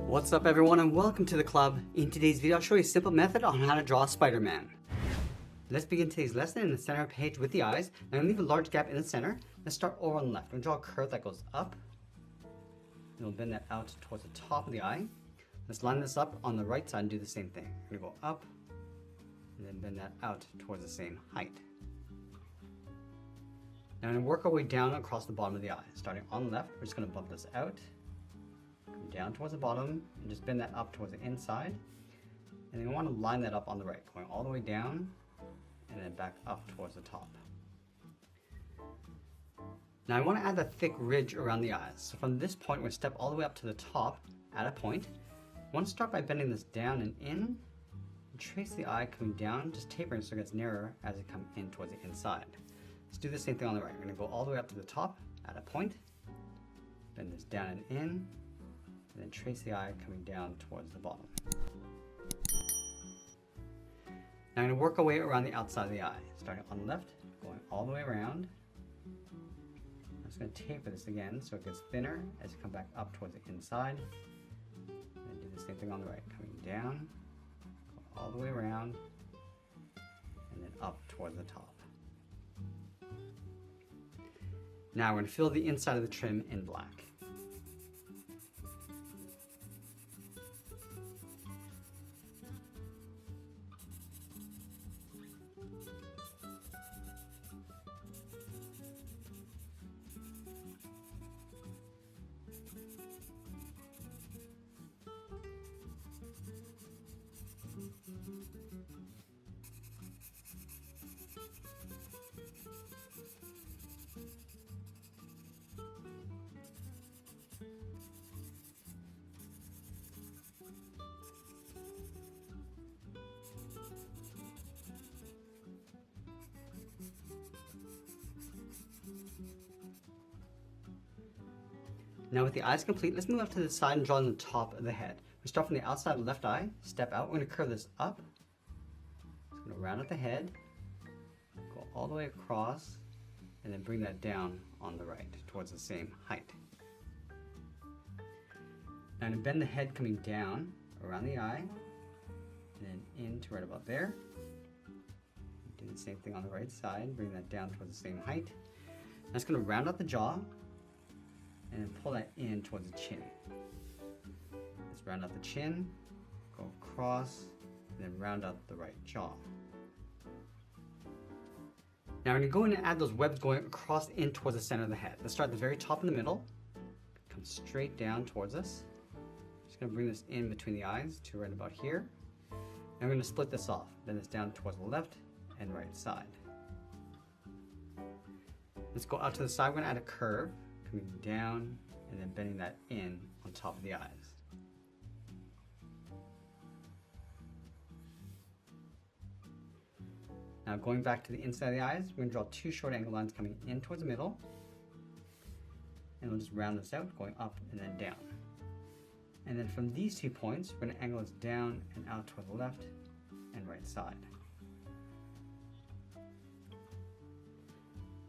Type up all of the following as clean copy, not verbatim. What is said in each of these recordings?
What's up everyone and welcome to the club. In today's video I'll show you a simple method on how to draw Spider-Man. Let's begin today's lesson in the center of the page with the eyes. I'm going to leave a large gap in the center. Let's start over on the left. I'm going to draw a curve that goes up. And we'll bend that out towards the top of the eye. Let's line this up on the right side and do the same thing. We're going to go up and then bend that out towards the same height. Now I'm going to work our way down across the bottom of the eye. Starting on the left, we're just going to bump this out. Come down towards the bottom and just bend that up towards the inside. And then we want to line that up on the right, going all the way down and then back up towards the top. Now I want to add that thick ridge around the eyes. So from this point, we're going to step all the way up to the top at a point. I want to start by bending this down and in, and trace the eye coming down, just tapering so it gets narrower as it comes in towards the inside. Let's do the same thing on the right. We're going to go all the way up to the top at a point, bend this down and in, and then trace the eye coming down towards the bottom. Now I'm going to work our way around the outside of the eye, starting on the left, going all the way around. I'm just going to taper this again so it gets thinner as you come back up towards the inside. And do the same thing on the right, coming down, go all the way around, and then up towards the top. Now we're going to fill the inside of the trim in black. Now with the eyes complete, let's move up to the side and draw on the top of the head. We start from the outside of the left eye, step out, we're going to curve this up. Just going to round out the head, go all the way across, and then bring that down on the right towards the same height. Now to bend the head coming down around the eye, and then into right about there. Do the same thing on the right side, bring that down towards the same height. Now it's going to round out the jaw, and then pull that in towards the chin. Let's round out the chin, go across, and then round out the right jaw. Now we're going to go in and add those webs going across in towards the center of the head. Let's start at the very top in the middle, come straight down towards us. Just going to bring this in between the eyes to right about here. And we're going to split this off, bend this down towards the left and right side. Let's go out to the side, we're going to add a curve, coming down and then bending that in on top of the eyes. Now going back to the inside of the eyes, we're going to draw two short angle lines coming in towards the middle. And we'll just round this out, going up and then down. And then from these 2 points, we're going to angle this down and out toward the left and right side.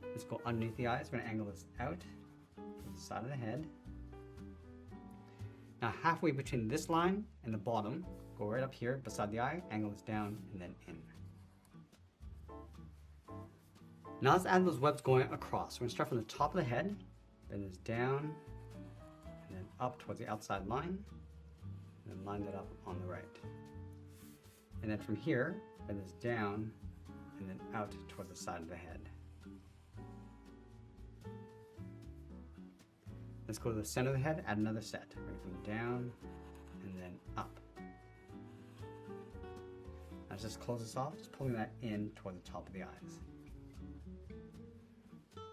Let's go underneath the eyes, we're going to angle this out to the side of the head. Now halfway between this line and the bottom, go right up here beside the eye, angle this down and then in. Now let's add those webs going across. We're going to start from the top of the head, bend this down and then up towards the outside line, and then line that up on the right. And then from here, bend this down and then out towards the side of the head. Let's go to the center of the head, add another set. We're going to come down and then up. Now let's just close this off, just pulling that in toward the top of the eyes.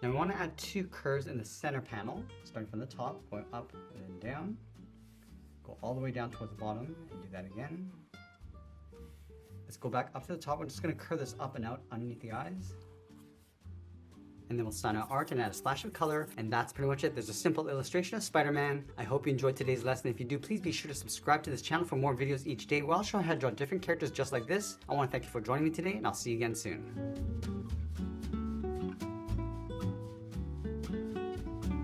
Now we want to add two curves in the center panel, starting from the top, going up and then down. Go all the way down towards the bottom and do that again. Let's go back up to the top. We're just going to curve this up and out underneath the eyes. And then we'll sign our art and add a splash of color, and that's pretty much it. There's a simple illustration of Spider-Man. I hope you enjoyed today's lesson. If you do, please be sure to subscribe to this channel for more videos each day where I'll show you how to draw different characters just like this. I want to thank you for joining me today, and I'll see you again soon.